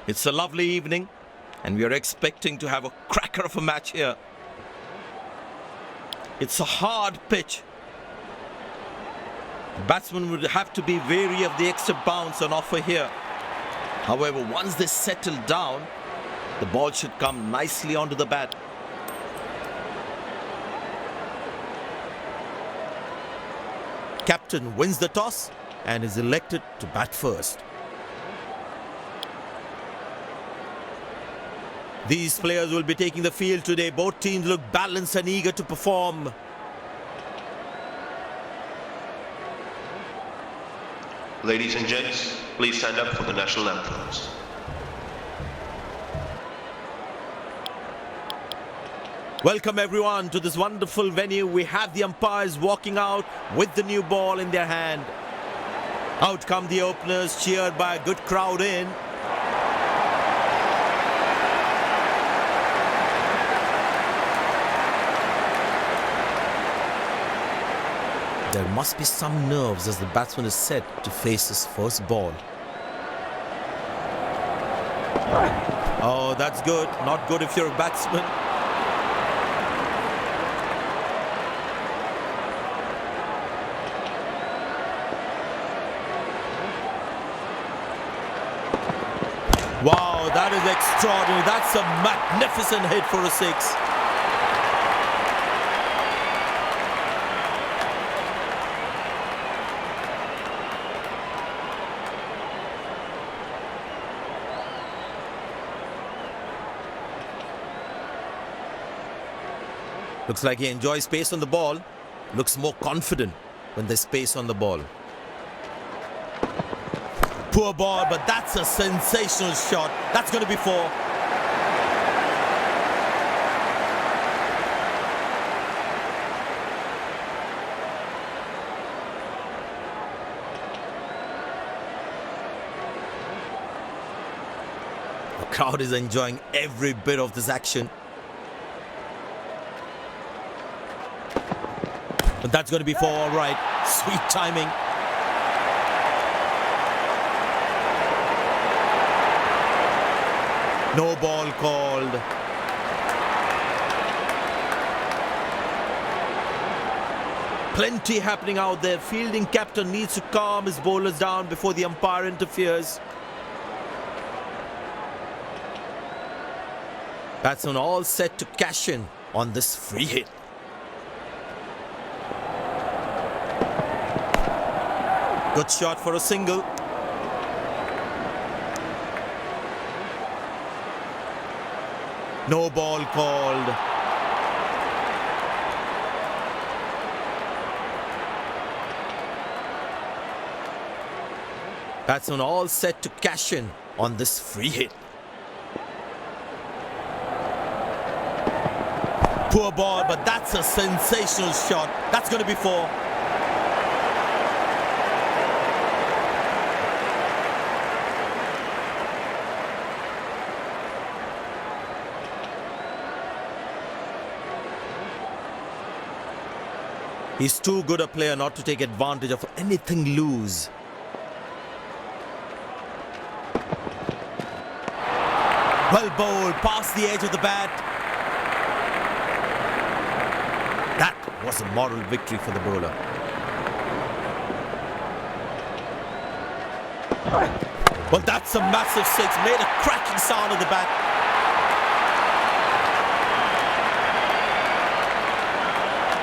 It's a lovely evening and we are expecting to have a cracker of a match here. It's a hard pitch. The batsman would have to be wary of the extra bounce on offer here. However, once they settle down, the ball should come nicely onto the bat. Captain wins the toss and is elected to bat first. These players will be taking the field today. Both teams look balanced and eager to perform. Ladies and gents, please stand up for the national anthems. Welcome everyone to this wonderful venue. We have the umpires walking out with the new ball in their hand. Out come the openers, cheered by a good crowd in. There must be some nerves as the batsman is set to face his first ball. Oh, that's good. Not good if you're a batsman. Wow, that is extraordinary. That's a magnificent hit for a six. Looks like he enjoys space on the ball. Looks more confident when there's space on the ball. Poor ball, but that's a sensational shot. That's going to be four. The crowd is enjoying every bit of this action. But that's going to be four, all right. Sweet timing. No ball called. Plenty happening out there. Fielding captain needs to calm his bowlers down before the umpire interferes. Batsman all set to cash in on this free hit. Good shot for a single. No ball called. Batsman all set to cash in on this free hit. Poor ball, but that's a sensational shot. That's going to be four. He's too good a player not to take advantage of anything loose. Well bowled, past the edge of the bat. That was a moral victory for the bowler. Well, that's a massive six. Made a cracking sound of the bat.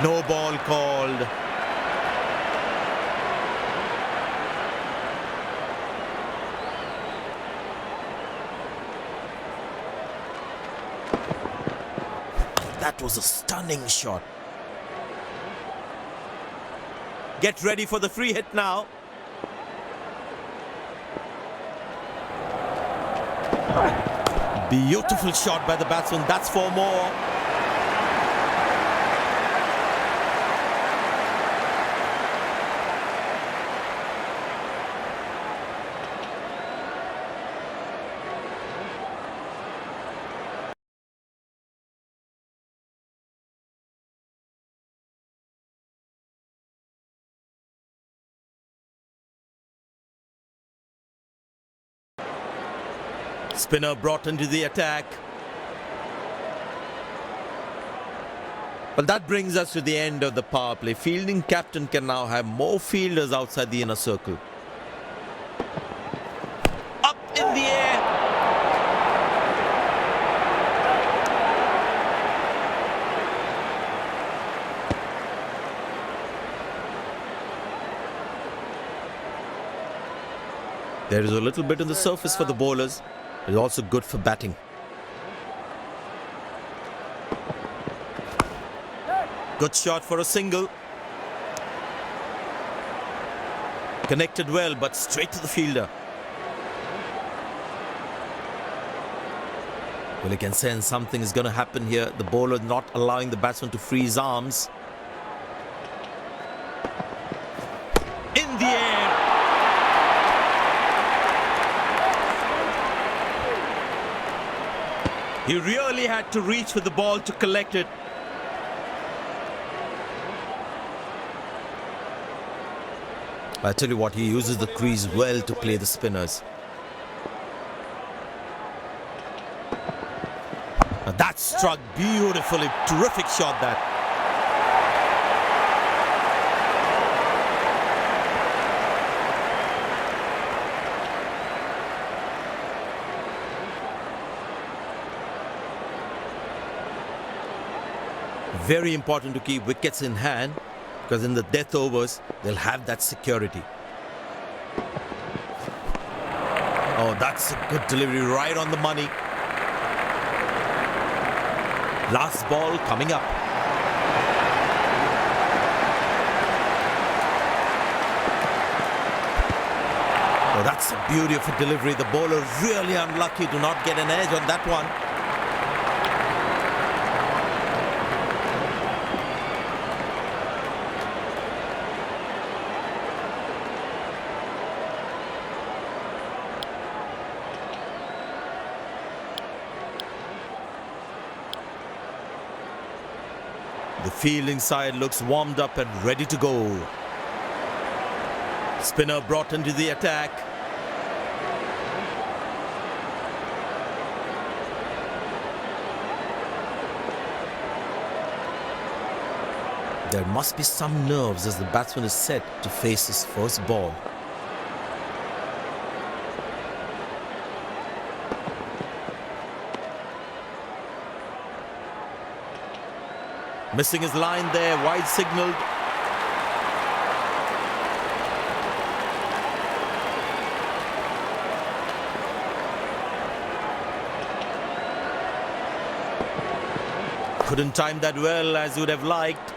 No ball called. That was a stunning shot. Get ready for the free hit now. Beautiful shot by the batsman. That's four more. Spinner brought into the attack. Well, that brings us to the end of the power play. Fielding captain can now have more fielders outside the inner circle. Up in the air. There is a little bit on the surface for the bowlers. It's also good for batting. Good shot for a single. Connected well, but straight to the fielder. Well, you can sense something is going to happen here. The bowler not allowing the batsman to free his arms. In the air. He really had to reach for the ball to collect it. I tell you what, he uses the crease well to play the spinners. Now that struck beautifully. Terrific shot that. Very important to keep wickets in hand, because in the death overs, they'll have that security. Oh, that's a good delivery, right on the money. Last ball coming up. Oh, that's a beauty of a delivery. The bowler really unlucky to not get an edge on that one. The fielding side looks warmed up and ready to go. Spinner brought into the attack. There must be some nerves as the batsman is set to face his first ball. Missing his line there, wide signalled. Couldn't time that well as you would have liked.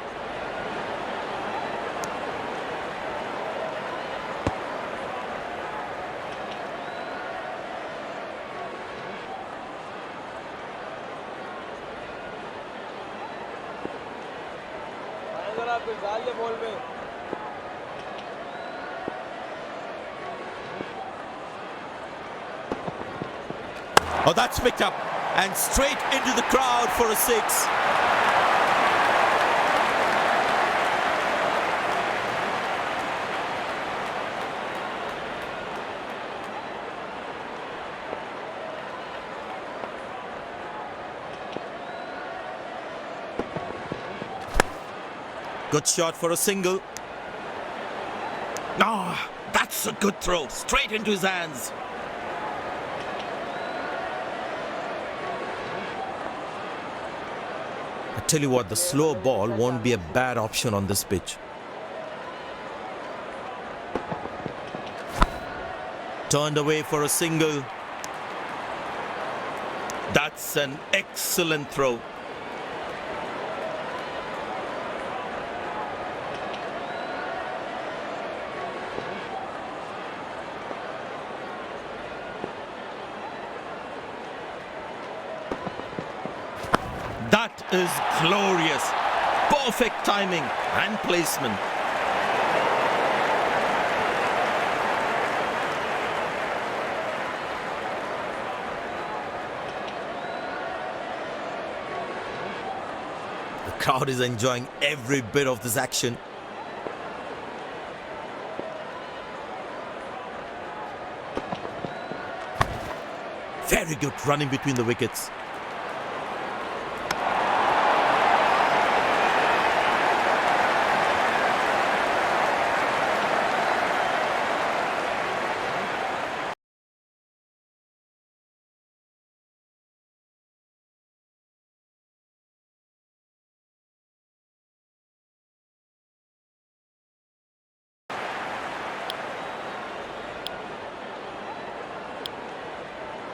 Oh, that's picked up and straight into the crowd for a six. Good shot for a single. Ah, that's a good throw. Straight into his hands. I tell you what, the slow ball won't be a bad option on this pitch. Turned away for a single. That's an excellent throw. That is glorious. Perfect timing and placement. The crowd is enjoying every bit of this action. Very good running between the wickets.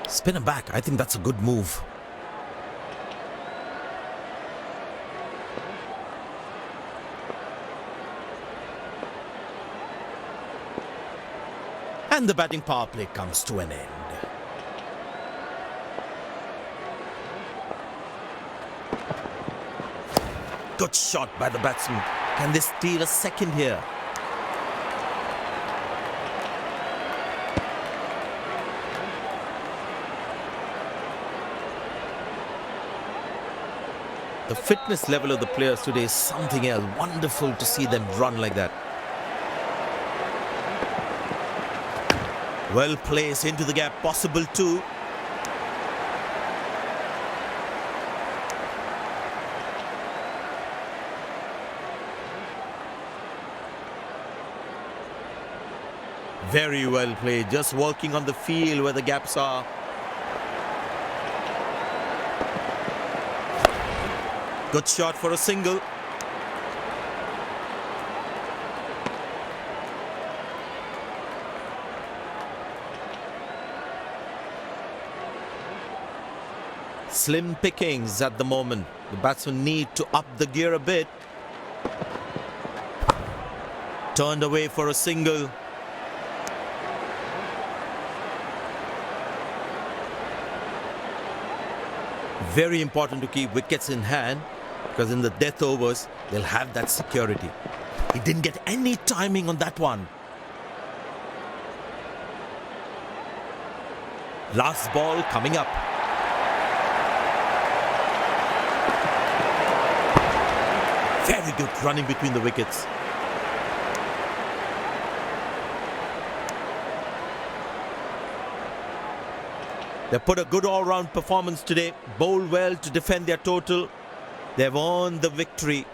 Spin him back. I think that's a good move. And the batting power play comes to an end. Good shot by the batsman. Can they steal a second here? The fitness level of the players today is something else. Wonderful to see them run like that. Well placed into the gap, possible too. Very well played, just working on the field where the gaps are. Good shot for a single. Slim pickings at the moment. The batsmen need to up the gear a bit. Turned away for a single. Very important to keep wickets in hand, because in the death overs, they'll have that security. He didn't get any timing on that one. Last ball coming up. Very good running between the wickets. They put a good all-round performance today, bowled well to defend their total. They've earned the victory.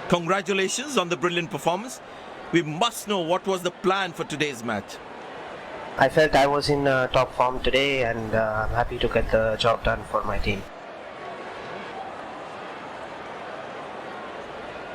Congratulations on the brilliant performance. We must know what was the plan for today's match. I felt I was in top form today, and I'm happy to get the job done for my team.